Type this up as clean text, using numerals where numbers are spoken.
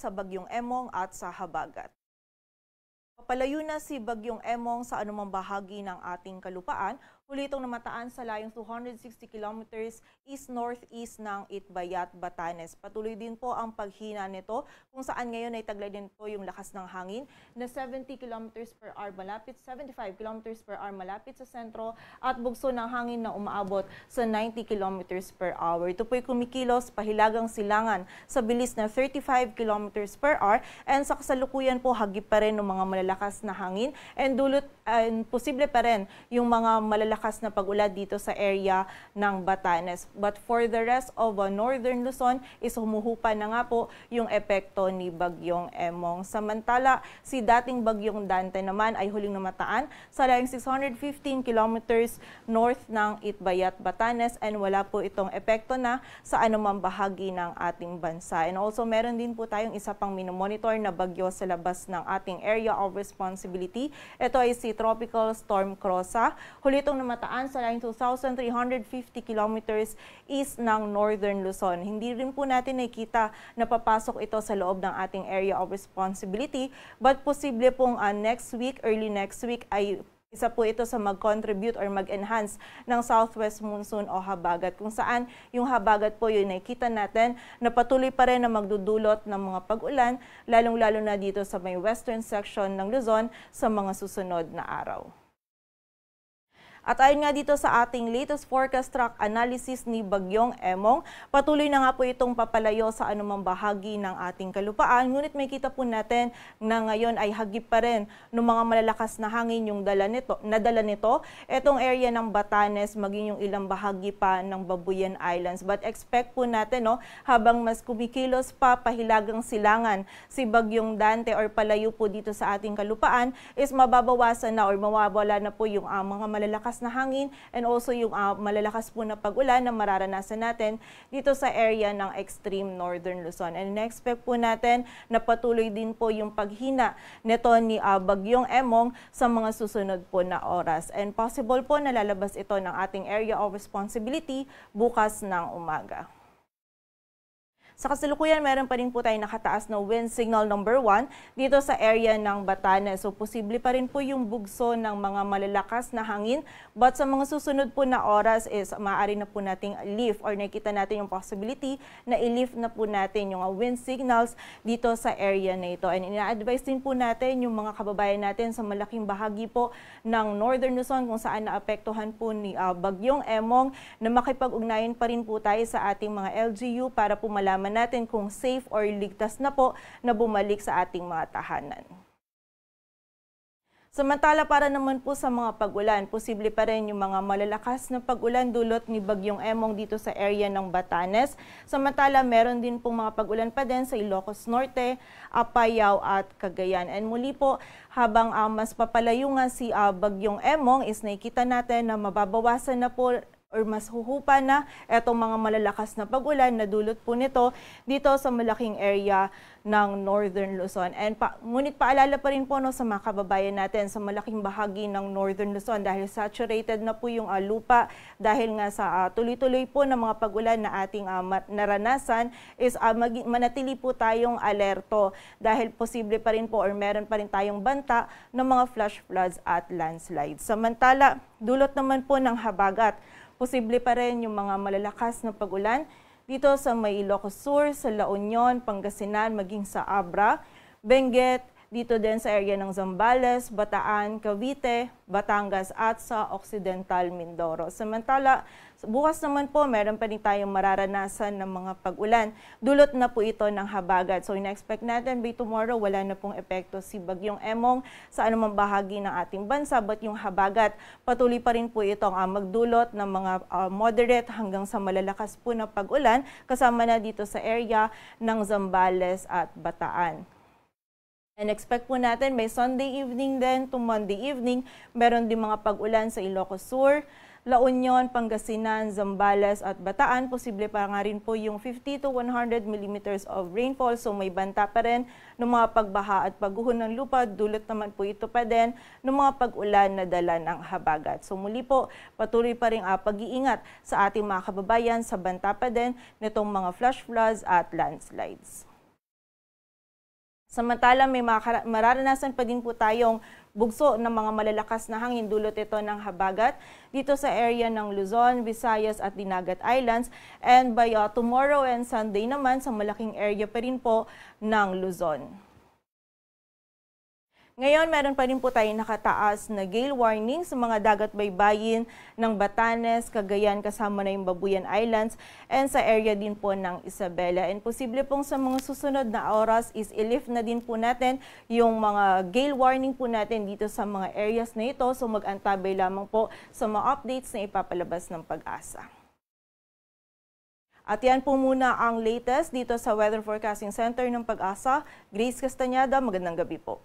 sa Bagyong Emong at sa habagat. Papalayo na si Bagyong Emong sa anumang bahagi ng ating kalupaan. Huli itong namataan sa layong 260 kilometers east-northeast ng Itbayat, Batanes. Patuloy din po ang paghina nito kung saan ngayon ay taglay din po yung lakas ng hangin na 70 kilometers per hour malapit, 75 kilometers per hour malapit sa sentro at bugso ng hangin na umaabot sa 90 kilometers per hour. Ito po'y kumikilos pahilagang silangan sa bilis na 35 kilometers per hour and sa kasalukuyan po hagip pa rin ng mga malalakas na hangin and posible pa rin yung mga malalakas na pag-ulan dito sa area ng Batanes. But for the rest of northern Luzon is humuhupa na nga po yung epekto ni Bagyong Emong. Samantala, si dating Bagyong Dante naman ay huling namataan sa layong 615 kilometers north ng Itbayat, Batanes and wala po itong epekto na sa anumang bahagi ng ating bansa. And also meron din po tayong isa pang minomonitor na bagyo sa labas ng ating area of responsibility. Ito ay si Tropical Storm Crossa. Huli itong namataan sa layong 2,350 kilometers east ng northern Luzon. Hindi rin po natin nakikita na papasok ito sa loob ng ating area of responsibility, but posible pong early next week ay isa po ito sa mag-contribute or mag-enhance ng southwest monsoon o habagat, kung saan yung habagat po yun nakikita natin na patuloy pa rin na magdudulot ng mga pag-ulan, lalong-lalo na dito sa may western section ng Luzon sa mga susunod na araw. At ayon nga dito sa ating latest forecast track analysis ni Bagyong Emong, patuloy na nga po itong papalayo sa anumang bahagi ng ating kalupaan. Ngunit may kita po natin na ngayon ay hagip pa rin ng mga malalakas na hangin yung dala nito. Itong area ng Batanes, maging yung ilang bahagi pa ng Babuyan Islands. But expect po natin, habang mas kumikilos pa pahilagang silangan si Bagyong Dante or palayo po dito sa ating kalupaan, is mababawasan na or mawawala na po yung mga malalakas na hangin and also yung malalakas po na pag-ulan na mararanasan natin dito sa area ng extreme northern Luzon. And in-expect po natin na patuloy din po yung paghina nito ni Bagyong Emong sa mga susunod po na oras. And possible po na lalabas ito ng ating area of responsibility bukas ng umaga. Sa kasalukuyan, meron pa rin po tayong nakataas na wind signal number 1 dito sa area ng Batanes. So, posible pa rin po yung bugso ng mga malalakas na hangin. But sa mga susunod po na oras is maaari na po nating lift or nakita natin yung possibility na i-lift na po natin yung wind signals dito sa area na ito. And ina-advise din po natin yung mga kababayan natin sa malaking bahagi po ng northern Luzon kung saan naapektuhan po ni Bagyong Emong na makipag-ugnayan pa rin po tayo sa ating mga LGU para po malaman natin kung safe or ligtas na po na bumalik sa ating mga tahanan. Samantala, para naman po sa mga pag-ulan, posible pa rin yung mga malalakas na pag-ulan dulot ni Bagyong Emong dito sa area ng Batanes. Samantala, meron din pong mga pag-ulan pa din sa Ilocos Norte, Apayao at Cagayan. And muli po, habang mas papalayo nga si Bagyong Emong, is nakikita natin na mababawasan na po or mas huhupa na itong mga malalakas na pag-ulan na dulot po nito dito sa malaking area ng northern Luzon. And ngunit paalala pa rin po sa mga kababayan natin sa malaking bahagi ng northern Luzon dahil saturated na po yung lupa dahil nga sa tuloy-tuloy po ng mga pag-ulan na ating naranasan is manatili po tayong alerto dahil posible pa rin po or meron pa rin tayong banta ng mga flash floods at landslides. Samantala, dulot naman po ng habagat, posible pa rin yung mga malalakas na pag-ulan dito sa may Ilocos Sur, sa La Union, Pangasinan, maging sa Abra, Benguet, dito din sa area ng Zambales, Bataan, Cavite, Batangas at sa Occidental Mindoro. Samantala, bukas naman po meron pa rin tayong mararanasan ng mga pag-ulan. Dulot na po ito ng habagat. So ina-expect natin by tomorrow wala na pong epekto si Bagyong Emong sa anumang bahagi ng ating bansa, but yung habagat patuloy pa rin po itong magdulot ng mga moderate hanggang sa malalakas po na pag-ulan kasama na dito sa area ng Zambales at Bataan. And expect po natin may Sunday evening din to Monday evening, meron din mga pag-ulan sa Ilocos Sur, La Union, Pangasinan, Zambales at Bataan. Posible pa nga rin po yung 50 to 100 millimeters of rainfall. So may banta pa rin ng mga pagbaha at pagguho ng lupa. Dulot naman po ito pa din ng mga pag-ulan na dala ng habagat. So muli po, patuloy pa rin pag-iingat sa ating mga kababayan sa banta pa din nitong mga flash floods at landslides. Samantala, may mararanasan pa din po tayong bugso ng mga malalakas na hangin, dulot ito ng habagat dito sa area ng Luzon, Visayas at Dinagat Islands. And by tomorrow and Sunday naman, sa malaking area pa rin po ng Luzon. Ngayon, meron pa rin po tayong nakataas na gale warning sa mga dagat baybayin ng Batanes, Cagayan, kasama na yung Babuyan Islands, and sa area din po ng Isabela. And posible pong sa mga susunod na oras is i-lift na din po natin yung mga gale warning po natin dito sa mga areas na ito. So mag-antabay lamang po sa mga updates na ipapalabas ng Pag-asa. At yan po muna ang latest dito sa Weather Forecasting Center ng Pag-asa. Grace Castañeda, magandang gabi po.